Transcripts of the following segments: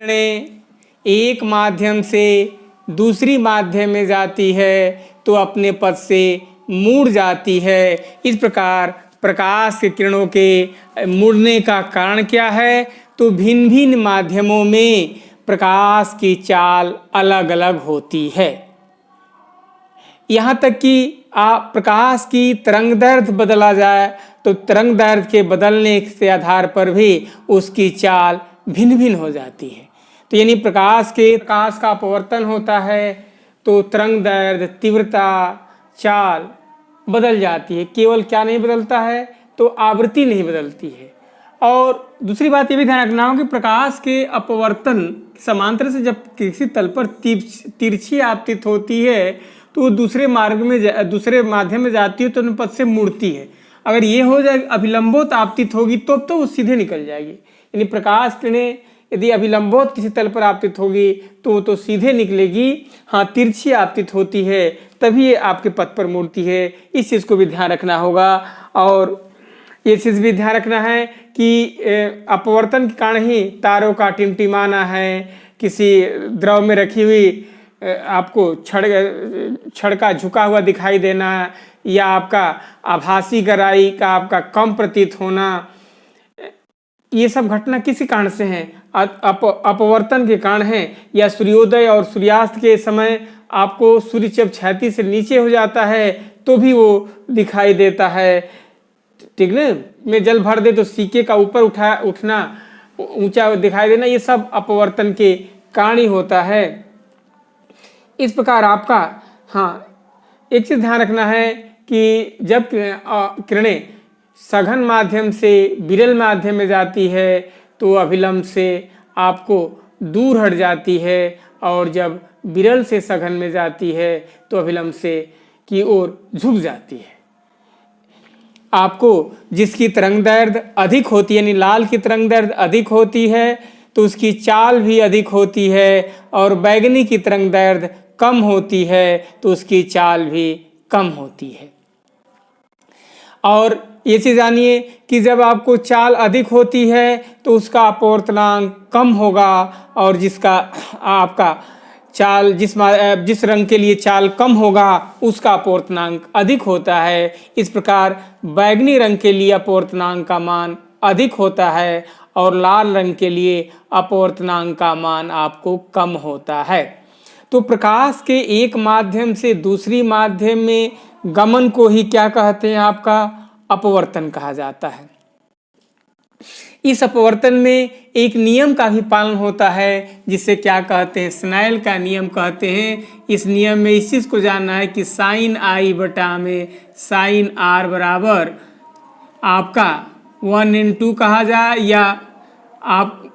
किरणें एक माध्यम से दूसरी माध्यम में जाती है तो अपने पथ से मुड़ जाती है। इस प्रकार प्रकाश के किरणों के मुड़ने का कारण क्या है? तो भिन्न भिन्न माध्यमों में प्रकाश की चाल अलग अलग होती है। यहाँ तक कि प्रकाश की तरंगदैर्घ्य बदला जाए तो तरंगदैर्घ्य के बदलने के आधार पर भी उसकी चाल भिन्न भिन्न हो जाती है। तो यानी प्रकाश का अपवर्तन होता है तो तरंगदैर्घ्य, तीव्रता, चाल बदल जाती है। केवल क्या नहीं बदलता है? तो आवृत्ति नहीं बदलती है। और दूसरी बात ये भी ध्यान रखना हो कि प्रकाश के अपवर्तन समांतर से जब किसी तल पर तिरछी आपतित होती है तो दूसरे माध्यम में जाती है तो उन पथ से मुड़ती है। अगर ये हो जाए अभिलंबोत आपतित होगी तो वो सीधे निकल जाएगी। यानी प्रकाश किरणें यदि अभिलंबोत किसी तल पर आपतित होगी तो सीधे निकलेगी। हाँ, तिरछी आपतित होती है तभी ये आपके पथ पर मुड़ती है। इस चीज़ को भी ध्यान रखना होगा। और ये चीज़ भी ध्यान रखना है कि अपवर्तन के कारण ही तारों का टिमटिमाना है, किसी द्रव में रखी हुई आपको छड़ का झुका हुआ दिखाई देना, या आपका आभासी गहराई का आपका कम प्रतीत होना, ये सब घटना किसी कारण से है? अपवर्तन के कारण है। या सूर्योदय और सूर्यास्त के समय आपको सूर्य जब छाती से नीचे हो जाता है तो भी वो दिखाई देता है, ठीक ना? में जल भर दे तो सीके का ऊपर उठना, ऊंचा दिखाई देना, ये सब अपवर्तन के कारण ही होता है। इस प्रकार आपका एक चीज़ ध्यान रखना है कि जब किरणें सघन माध्यम से विरल माध्यम में जाती है तो अभिलंब से आपको दूर हट जाती है, और जब विरल से सघन में जाती है तो अभिलंब से की ओर झुक जाती है। आपको जिसकी तरंगदैर्घ्य अधिक होती है, यानी लाल की तरंगदैर्घ्य अधिक होती है तो उसकी चाल भी अधिक होती है, और बैगनी की तरंगदैर्घ्य कम होती है तो उसकी चाल भी कम होती है। और ये चीज़ जानिए कि जब आपको चाल अधिक होती है तो उसका अपवर्तनांक कम होगा, और जिसका आपका चाल जिस रंग के लिए चाल कम होगा उसका अपवर्तनांक अधिक होता है। इस प्रकार बैगनी रंग के लिए अपवर्तनांक का मान अधिक होता है और लाल रंग के लिए अपवर्तनांक का मान आपको कम होता है। तो प्रकाश के एक माध्यम से दूसरी माध्यम में गमन को ही क्या कहते हैं? आपका अपवर्तन कहा जाता है। इस अपवर्तन में एक नियम का भी पालन होता है जिसे क्या कहते हैं? स्नेल का नियम कहते हैं। इस नियम में इस चीज़ को जानना है कि साइन आई बटा में साइन आर बराबर आपका 1/2 कहा जाए, या आप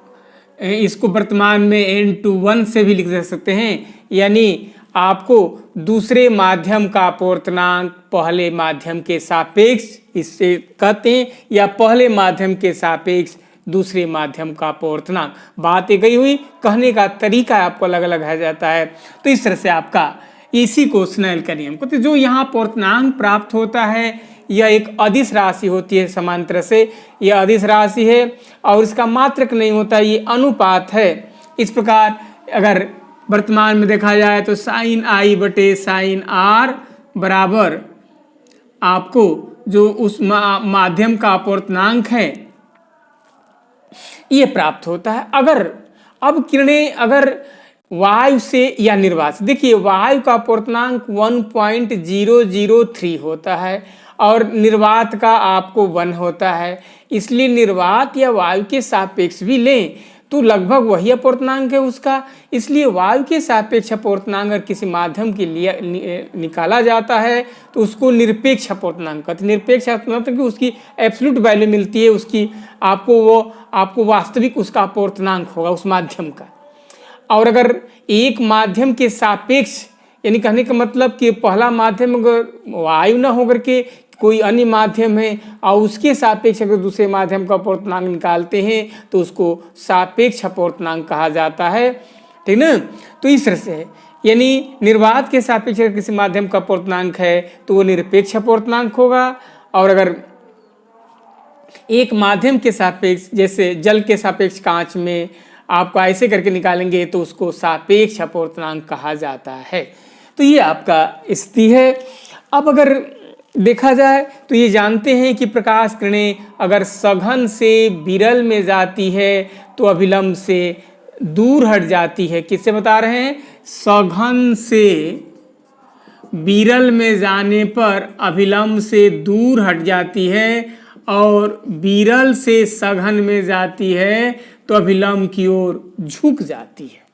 इसको वर्तमान में n/1 से भी लिख सकते हैं। यानी आपको दूसरे माध्यम का अपवर्तनांक पहले माध्यम के सापेक्ष इससे कहते हैं, या पहले माध्यम के सापेक्ष दूसरे माध्यम का अपवर्तनांक। बात एक गई हुई, कहने का तरीका आपको अलग अलग है जाता है। तो इस तरह से आपका इसी को स्नेल का नियम कहते हैं। जो यहाँ अपवर्तनांक प्राप्त होता है यह एक अदिश राशि होती है। समांतर से यह अदिश राशि है और इसका मात्रक नहीं होता, ये अनुपात है। इस प्रकार अगर वर्तमान में देखा जाए तो साइन आई बटे साइन आर बराबर आपको जो उस माध्यम का अपवर्तनांक है ये प्राप्त होता है। अब किरणें अगर वायु से या निर्वात से, देखिए वायु का अपवर्तनांक 1.003 होता है और निर्वात का आपको 1 होता है। इसलिए निर्वात या वायु के सापेक्ष भी लें तो लगभग वही अपवर्तनांक है उसका। इसलिए वायु के सापेक्ष अपवर्तनांक अगर किसी माध्यम के लिए निकाला जाता है तो उसको निरपेक्ष अपवर्तनांक कहते हैं। निरपेक्ष मतलब कि उसकी एब्सोल्यूट वैल्यू मिलती है, उसकी आपको वास्तविक उसका अपवर्तनांक होगा उस माध्यम का। और अगर एक माध्यम के सापेक्ष, यानी कहने का मतलब कि पहला माध्यम अगर वायु न होकर के कोई अन्य माध्यम है और उसके सापेक्ष अगर दूसरे माध्यम का अपवर्तनांक निकालते हैं तो उसको सापेक्ष अपवर्तनांक कहा जाता है, ठीक ना। तो इस तरह से यानी निर्वात के सापेक्ष अगर किसी माध्यम का अपवर्तनांक है तो वो निरपेक्ष अपवर्तनांक होगा, और अगर एक माध्यम के सापेक्ष, जैसे जल के सापेक्ष कांच में आपको ऐसे करके निकालेंगे तो उसको सापेक्ष अपवर्तनांक कहा जाता है। तो ये आपका स्थिति है। अब अगर देखा जाए तो ये जानते हैं कि प्रकाश किरणें अगर सघन से विरल में जाती है तो अभिलंब से दूर हट जाती है। किससे बता रहे हैं? सघन से विरल में जाने पर अभिलंब से दूर हट जाती है और विरल से सघन में जाती है तो अभिलंब की ओर झुक जाती है।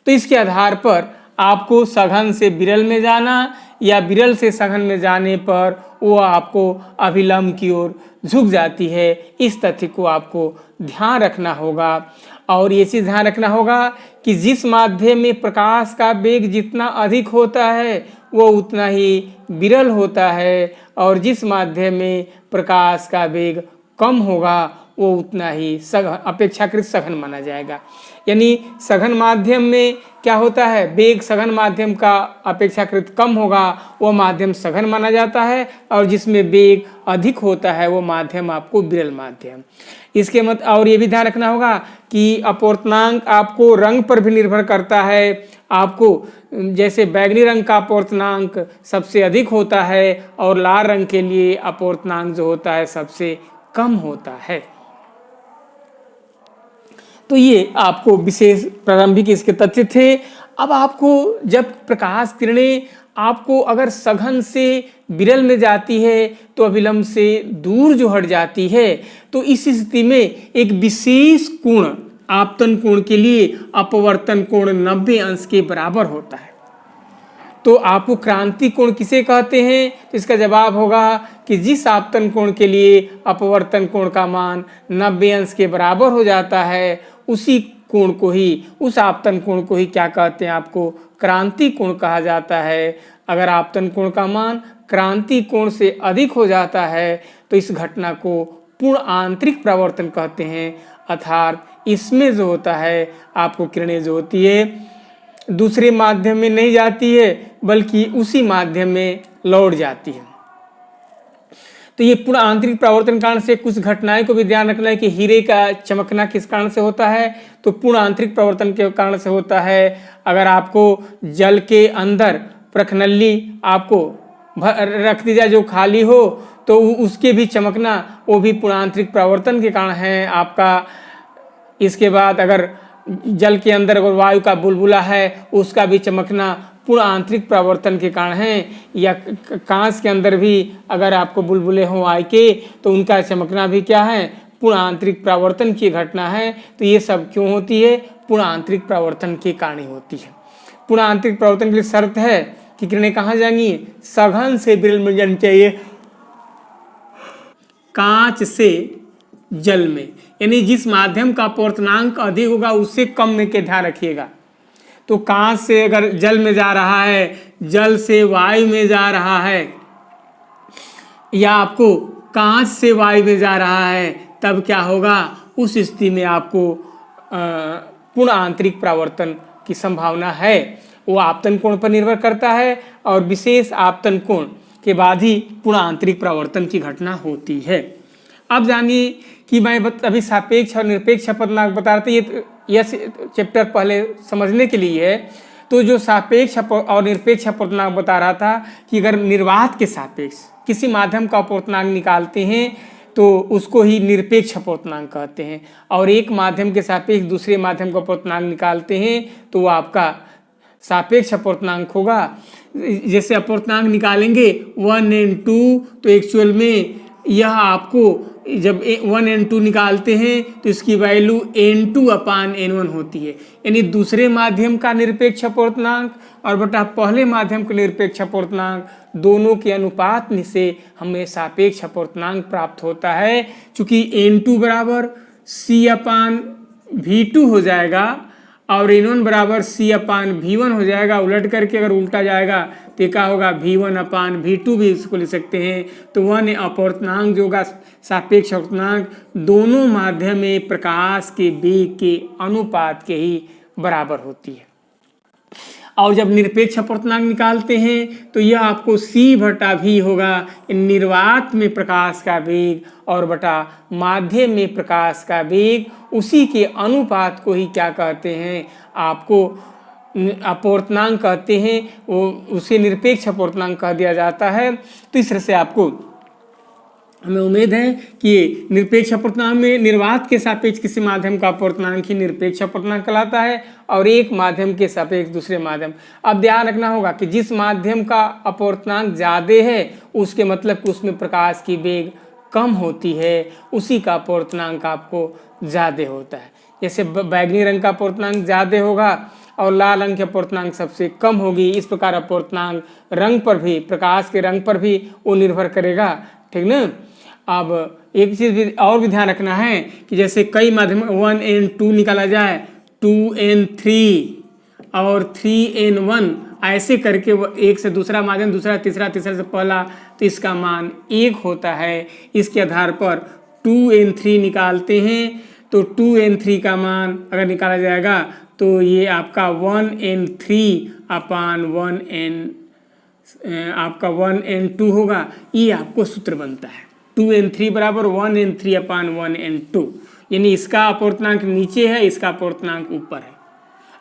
तो इसके आधार पर आपको सघन से विरल में जाना या विरल से सघन में जाने पर वो आपको अभिलंब की ओर झुक जाती है, इस तथ्य को आपको ध्यान रखना होगा। और ये चीज़ ध्यान रखना होगा कि जिस माध्यम में प्रकाश का वेग जितना अधिक होता है वो उतना ही विरल होता है और जिस माध्यम में प्रकाश का वेग कम होगा वो उतना ही अपेक्षाकृत सघन माना जाएगा। यानी सघन माध्यम में क्या होता है? वेग सघन माध्यम का अपेक्षाकृत कम होगा, वो माध्यम सघन माना जाता है और जिसमें वेग अधिक होता है वो माध्यम आपको विरल माध्यम। इसके मत और ये भी ध्यान रखना होगा कि अपवर्तनांक आपको रंग पर भी निर्भर करता है। आपको जैसे बैगनी रंग का अपवर्तनांक सबसे अधिक होता है और लाल रंग के लिए अपवर्तनांक जो होता है सबसे कम होता है। तो ये आपको विशेष प्रारंभिक इसके तथ्य थे। अब आपको जब प्रकाश किरणें आपको अगर सघन से विरल में जाती है तो अभिलंब से दूर जो हट जाती है तो इस स्थिति में एक विशेष कोण आपतन कोण के लिए अपवर्तन कोण 90 अंश के बराबर होता है। तो आपको क्रांति कोण किसे कहते हैं? तो इसका जवाब होगा कि जिस आपतन कोण के लिए अपवर्तन कोण का मान 90 अंश के बराबर हो जाता है उसी कोण को ही, उस आपतन कोण को ही क्या कहते हैं? आपको क्रांति कोण कहा जाता है। अगर आपतन कोण का मान क्रांति कोण से अधिक हो जाता है तो इस घटना को पूर्ण आंतरिक परावर्तन कहते हैं। अर्थात इसमें जो होता है आपको किरणें जो होती है दूसरे माध्यम में नहीं जाती है बल्कि उसी माध्यम में लौट जाती है। तो ये पूर्ण आंतरिक परावर्तन कारण से कुछ घटनाएं को भी ध्यान रखना है कि हीरे का चमकना किस कारण से होता है? तो पूर्ण आंतरिक परावर्तन के कारण से होता है। अगर आपको जल के अंदर प्रखनल्ली आपको रख दी जाए जो खाली हो तो उसके भी चमकना वो भी पूर्ण आंतरिक परावर्तन के कारण है आपका। इसके बाद अगर जल के अंदर अगर वायु का बुलबुला है उसका भी चमकना पूर्ण आंतरिक परावर्तन के कारण है। या कांच के अंदर भी अगर आपको बुलबुले हों वायु के तो उनका चमकना भी क्या है? पूर्ण आंतरिक परावर्तन की घटना है। तो ये सब क्यों होती है? पूर्ण आंतरिक परावर्तन के कारण ही होती है। पूर्ण आंतरिक परावर्तन के लिए शर्त है कि किरणें कहाँ जाएंगी? सघन से विरल में जानी चाहिए, कांच से जल में। यानी जिस माध्यम का अपवर्तनांक अधिक होगा उससे कम में के ध्यान रखिएगा। तो कांच से अगर जल में जा रहा है, जल से वायु में जा रहा है या आपको कांच से वायु में जा रहा है तब क्या होगा? उस स्थिति में आपको पूर्ण आंतरिक परावर्तन की संभावना है। वो आपतन कोण पर निर्भर करता है और विशेष आपतन कोण के बाद ही पूर्ण आंतरिक परावर्तन की घटना होती है। अब जानिए कि मैं अभी सापेक्ष और निरपेक्ष अपवर्तनांक बता रहे थे, ये चैप्टर पहले समझने के लिए है। तो जो सापेक्ष और निरपेक्ष अपवर्तनांक बता रहा था कि अगर निर्वात के सापेक्ष किसी माध्यम का अपवर्तनांक निकालते हैं तो उसको ही निरपेक्ष अपवर्तनांक कहते हैं और एक माध्यम के सापेक्ष दूसरे माध्यम का अपवर्तनांक निकालते हैं तो वो आपका सापेक्ष अपवर्तनांक होगा। जैसे अपवर्तनांक निकालेंगे 1n2 तो एक्चुअल में यह आपको जब 1n2 निकालते हैं तो इसकी वैल्यू n2/n1 होती है। यानी दूसरे माध्यम का निरपेक्ष अपवर्तनांक और बटा पहले माध्यम का निरपेक्ष अपवर्तनांक दोनों के अनुपात में से हमें सापेक्ष अपवर्तनांक प्राप्त होता है। चूंकि n2 बराबर c/v2 हो जाएगा और n1 बराबर c/v1 हो जाएगा। उलट करके अगर उल्टा जाएगा तो क्या होगा? v1/v2 भी इसको ले सकते हैं। तो 1 अपवर्तनांक जो होगा सापेक्ष अपवर्तनांक दोनों माध्यम में प्रकाश के वेग के अनुपात के ही बराबर होती है। और जब निरपेक्ष अपूर्णांक निकालते हैं तो यह आपको c/v होगा। निर्वात में प्रकाश का वेग और बटा माध्यम में प्रकाश का वेग, उसी के अनुपात को ही क्या कहते हैं, आपको अपूर्णांक कहते हैं, वो उसे निरपेक्ष अपूर्णांक कह दिया जाता है। तो इस तरह से आपको हमें उम्मीद है कि निरपेक्ष अपूर्णांक में निर्वात के सापेक्ष किसी माध्यम का अपूर्णांक ही निरपेक्ष अपूर्णांक कहलाता है और एक माध्यम के सापेक्ष दूसरे माध्यम। अब ध्यान रखना होगा कि जिस माध्यम का अपूर्णांक ज़्यादा है उसके मतलब कि उसमें प्रकाश की वेग कम होती है, उसी का अपूर्णांक आपको ज़्यादा होता है। जैसे बैगनी रंग का अपूर्णांक ज़्यादा होगा और लाल रंग के अपूर्णांक सबसे कम होगी। इस प्रकार अपूर्णांक रंग पर भी, प्रकाश के रंग पर भी वो निर्भर करेगा, ठीक ना। अब एक चीज़ भी और भी ध्यान रखना है कि जैसे कई माध्यम 1n2 निकाला जाए, 2n3 और 3n1, ऐसे करके वो एक से दूसरा माध्यम, दूसरा तीसरा, तीसरा से पहला, तो इसका मान 1 होता है। इसके आधार पर 2n3 निकालते हैं तो 2n3 का मान अगर निकाला जाएगा तो ये आपका 1n3 अपान 1n2 होगा। ये आपको सूत्र बनता है 2n3 बराबर 1n3 अपान 1n2, यानी इसका अपूर्णांक नीचे है, इसका अपूर्णांक ऊपर है।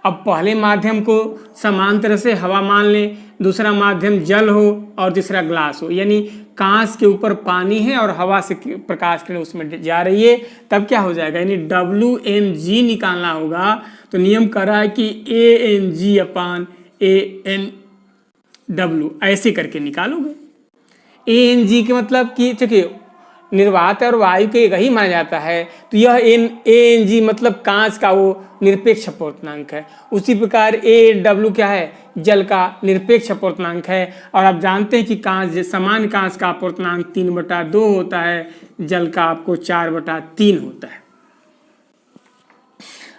अब पहले माध्यम को समान तरह से हवा मान लें, दूसरा माध्यम जल हो और तीसरा ग्लास हो, यानी कांच के ऊपर पानी है और हवा से प्रकाश किरण उसमें जा रही है, तब क्या हो जाएगा, यानी WNG निकालना होगा। तो नियम कह रहा है कि ANG अपान ANW, ऐसे करके निकालोगे। ANG के मतलब कि चलिए निर्वात और वायु के एक ही माना जाता है, तो यह ANG मतलब कांच का वो निरपेक्ष अपूर्णांक है। उसी प्रकार AW क्या है, जल का निरपेक्ष अपूर्णांक है। और आप जानते हैं कि कांच, सामान्य कांच का अपूर्णांक 3/2 होता है, जल का आपको 4/3 होता है।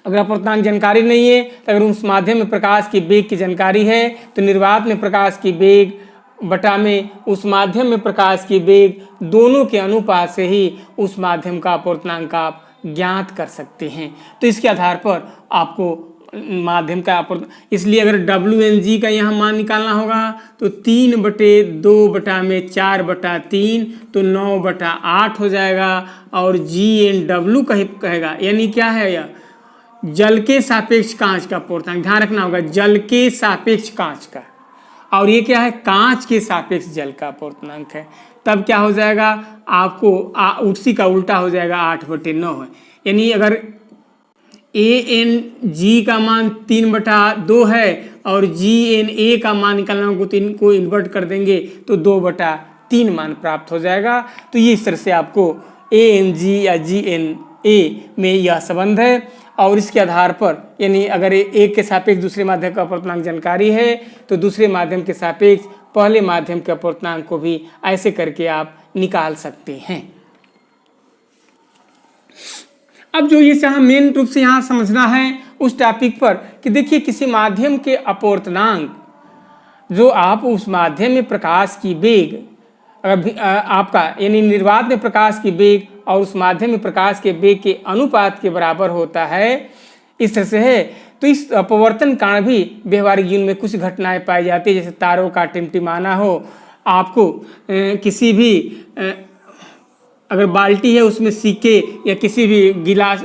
अगर अपूर्णांक जानकारी नहीं है तो अगर उस माध्यम में प्रकाश की वेग की जानकारी है तो निर्वात में प्रकाश की वेग बटा में उस माध्यम में प्रकाश की वेग, दोनों के अनुपात से ही उस माध्यम का अपूर्णांक आप ज्ञात कर सकते हैं। तो इसके आधार पर आपको माध्यम का अपूर्णांक, इसलिए अगर WNG का यहाँ मान निकालना होगा तो 3/2 बटा में 4/3 तो 9/8 हो जाएगा। और GNW कहेगा, यानी क्या है, यह जल के सापेक्ष कांच का अपूर्णांक, ध्यान रखना होगा, जल के सापेक्ष कांच का, और ये क्या है, कांच के सापेक्ष जल का अपूर्णांक है। तब क्या हो जाएगा, आपको उसी का उल्टा हो जाएगा, 8/9 है। यानी अगर ANG का मान 3/2 है और GNA का मान निकालना होगा तो इनको इन्वर्ट कर देंगे तो 2/3 मान प्राप्त हो जाएगा। तो ये इस तरह से आपको ANG या GNA में यह संबंध है। और इसके आधार पर, यानी अगर एक के सापेक्ष दूसरे माध्यम का अपूर्णांक जानकारी है तो दूसरे माध्यम के सापेक्ष पहले माध्यम के अपूर्णांक को भी ऐसे करके आप निकाल सकते हैं। अब जो ये यहाँ मेन रूप से यहाँ समझना है उस टॉपिक पर कि देखिए किसी माध्यम के अपूर्णांक, जो आप उस माध्यम में प्रकाश की वेग अगर आपका यानी निर्वात में प्रकाश की वेग और उस माध्यम में प्रकाश के वेग के अनुपात के बराबर होता है, इस तरह से है। तो इस अपवर्तन कारण भी व्यवहारिक जीवन में कुछ घटनाएं पाई जाती है, जैसे तारों का टिमटिमाना हो, आपको किसी भी अगर बाल्टी है उसमें सिक्के या किसी भी गिलास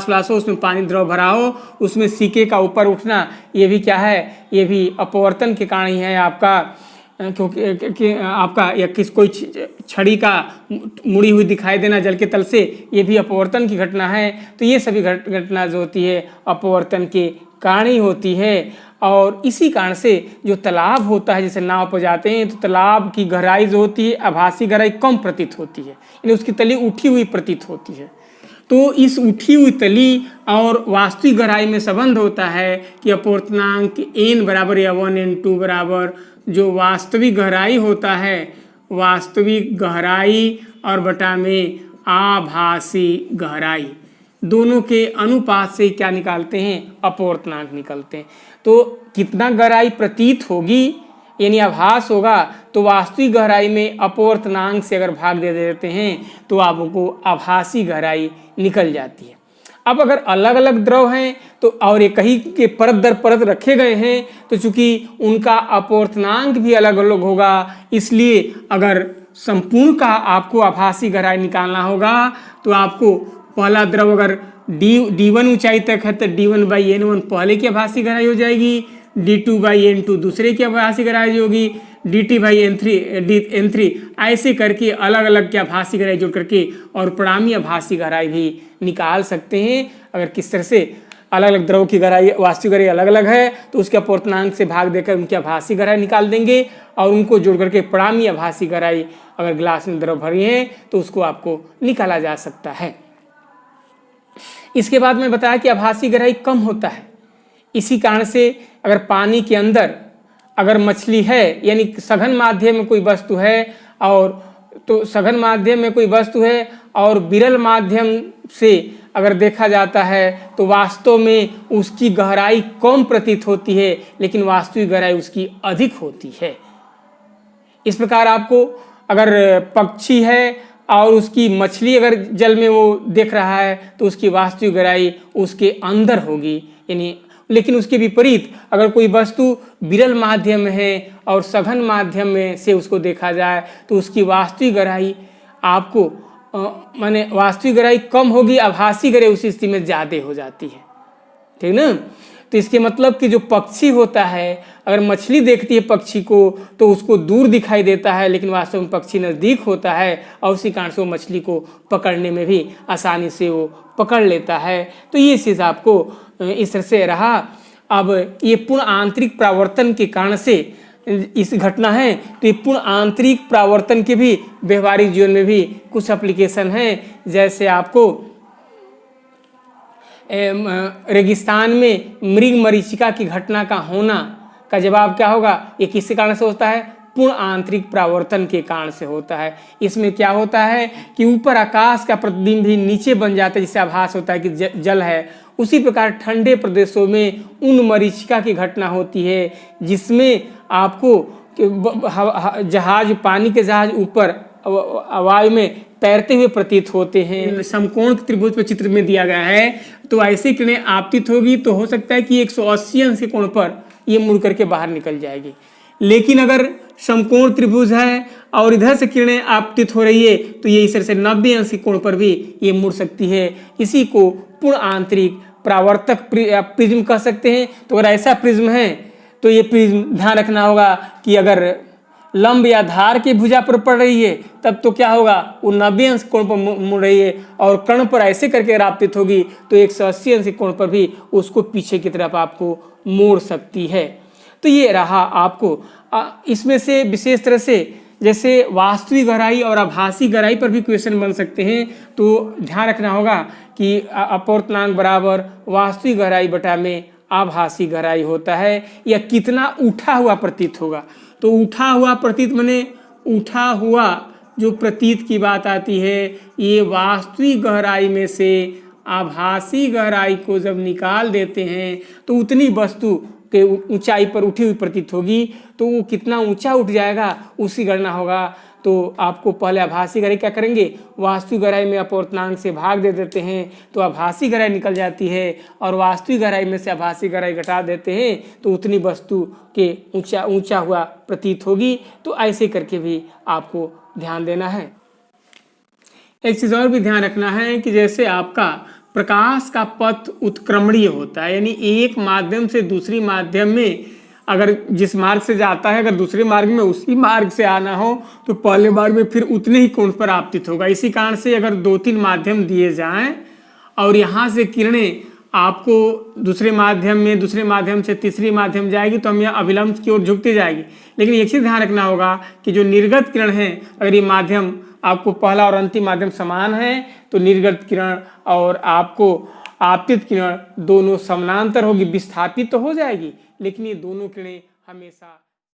व्लास हो उसमें पानी द्रव भरा हो, उसमें सिक्के का ऊपर उठना, ये भी क्या है, ये भी अपवर्तन के कारण ही है आपका। क्योंकि आपका या कोई छड़ी का मुड़ी हुई दिखाई देना जल के तल से, ये भी अपवर्तन की घटना है। तो ये सभी घटना जो होती है अपवर्तन के कारण ही होती है। और इसी कारण से जो तालाब होता है, जैसे नाव पर जाते हैं तो तालाब की गहराई जो होती है आभासी गहराई कम प्रतीत होती है, यानी उसकी तली उठी हुई प्रतीत होती है। तो इस उठी हुई तली और वास्तविक गहराई में संबंध होता है कि अपूर्णांक n बराबर या 1n2 बराबर जो वास्तविक गहराई होता है, वास्तविक गहराई और बटा में आभासी गहराई, दोनों के अनुपात से क्या निकालते हैं, अपूर्णांक निकलते हैं। तो कितना गहराई प्रतीत होगी यानी आभास होगा, तो वास्तविक गहराई में अपवर्तनांक से अगर भाग दे देते हैं तो आपको आभासी गहराई निकल जाती है। अब अगर अलग अलग द्रव हैं तो और एक ही के परत दर परत रखे गए हैं तो चूंकि उनका अपवर्तनांक भी अलग अलग होगा, इसलिए अगर संपूर्ण का आपको आभासी गहराई निकालना होगा तो आपको पहला द्रव अगर D1 ऊंचाई तक है तो D1/N1 पहले की आभासी गहराई हो जाएगी, D2/N2 दूसरे की आभासी गहराई होगी, DT/N3 ऐसे करके अलग अलग की आभासी गहराई जोड़ करके और परिणामी आभासी गहराई भी निकाल सकते हैं। अगर किस तरह से अलग अलग द्रव की गहराई वास्तविक गहराई अलग अलग है तो उसके अपवर्तनांक से भाग देकर उनकी आभासी गहराई निकाल देंगे और उनको जोड़ करके परिणामी आभासी गहराई अगर गिलास में द्रव भरी है तो उसको आपको निकाला जा सकता है। इसके बाद मैं बताया कि आभासी गहराई कम होता है, इसी कारण से अगर पानी के अंदर अगर मछली है यानी सघन माध्यम में कोई वस्तु है और तो सघन माध्यम में कोई वस्तु है और विरल माध्यम से अगर देखा जाता है तो वास्तव में उसकी गहराई कम प्रतीत होती है लेकिन वास्तविक गहराई उसकी अधिक होती है। इस प्रकार आपको अगर पक्षी है और उसकी मछली अगर जल में वो देख रहा है तो उसकी वास्तविक गहराई उसके अंदर होगी, यानी लेकिन उसके विपरीत अगर कोई वस्तु विरल माध्यम में है और सघन माध्यम में से उसको देखा जाए तो उसकी वास्तविक गहराई आपको माने वास्तविक गहराई कम होगी, आभासी गहराई उसी स्थिति में ज़्यादा हो जाती है, ठीक ना। तो इसके मतलब कि जो पक्षी होता है अगर मछली देखती है पक्षी को तो उसको दूर दिखाई देता है लेकिन वास्तव में पक्षी नज़दीक होता है और उसी कारण से वो मछली को पकड़ने में भी आसानी से वो पकड़ लेता है। तो ये चीज़ आपको इस तरह से रहा। अब ये पूर्ण आंतरिक परावर्तन के कारण से इस घटना है तो ये पूर्ण आंतरिक परावर्तन के भी व्यवहारिक जीवन में भी कुछ एप्लीकेशन हैं। जैसे आपको रेगिस्तान में मृग मरीचिका की घटना का होना का जवाब क्या होगा, ये किसके कारण से होता है, पूर्ण आंतरिक परावर्तन के कारण से होता है। इसमें क्या होता है कि ऊपर आकाश का प्रतिबिंब भी नीचे बन जाता है जिससे आभास होता है कि जल है। उसी प्रकार ठंडे प्रदेशों में उन मरीचिका की घटना होती है जिसमें आपको जहाज पानी के जहाज ऊपर वायु में तैरते हुए प्रतीत होते हैं। समकोण त्रिभुज पर चित्र में दिया गया है तो ऐसी किरणें आपतित होगी तो हो सकता है कि 180 अंश के कोण पर ये मुड़ करके बाहर निकल जाएगी। लेकिन अगर समकोण त्रिभुज है और इधर से किरणें आपतित हो रही है तो ये इस तरह से 90 अंश के कोण पर भी ये मुड़ सकती है। इसी को पूर्ण आंतरिक परावर्तक प्रिज्म कह सकते हैं। तो अगर ऐसा प्रिज्म है तो ये प्रिज्म ध्यान रखना होगा कि अगर लंब या धार की भुजा पर पड़ रही है तब तो क्या होगा, वो 90 अंश कोण पर मुड़ रही है और कर्ण पर ऐसे करके आपतित होगी तो 180 अंश कोण पर भी उसको पीछे की तरफ आपको मोड़ सकती है। तो ये रहा आपको इसमें से विशेष तरह से जैसे वास्तविक गहराई और आभासी गहराई पर भी क्वेश्चन बन सकते हैं। तो ध्यान रखना होगा कि अपवर्तनांक बराबर वास्तविक गहराई बटा में आभासी गहराई होता है या कितना उठा हुआ प्रतीत होगा। तो उठा हुआ प्रतीत माने उठा हुआ जो प्रतीत की बात आती है ये वास्तविक गहराई में से आभासी गहराई को जब निकाल देते हैं तो उतनी वस्तु के ऊंचाई पर उठी हुई प्रतीत होगी। तो वो कितना ऊंचा उठ जाएगा उसकी गणना होगा। तो आपको पहले आभासी गहराई क्या करेंगे, वास्तविक गहराई में अपवर्तनांक से भाग दे देते हैं तो आभासी गहराई निकल जाती है और वास्तविक गहराई में से आभासी गहराई घटा देते हैं तो उतनी वस्तु के ऊंचा हुआ प्रतीत होगी। तो ऐसे करके भी आपको ध्यान देना है। एक चीज़ और भी ध्यान रखना है कि जैसे आपका प्रकाश का पथ उत्क्रमणीय होता है, यानी एक माध्यम से दूसरी माध्यम में अगर जिस मार्ग से जाता है अगर दूसरे मार्ग में उसी मार्ग से आना हो तो पहले मार्ग में फिर उतने ही कोण पर आपतित होगा। इसी कारण से अगर 2-3 माध्यम दिए जाएं और यहाँ से किरणें आपको दूसरे माध्यम से तीसरी माध्यम जाएगी तो हम यहाँ अभिलंब की ओर झुकती जाएगी। लेकिन एक चीज़ ध्यान रखना होगा कि जो निर्गत किरण है अगर ये माध्यम आपको पहला और अंतिम माध्यम समान है तो निर्गत किरण और आपको आपतित किरण दोनों समानांतर होगी, विस्थापित तो हो जाएगी लेकिन ये दोनों किरणें हमेशा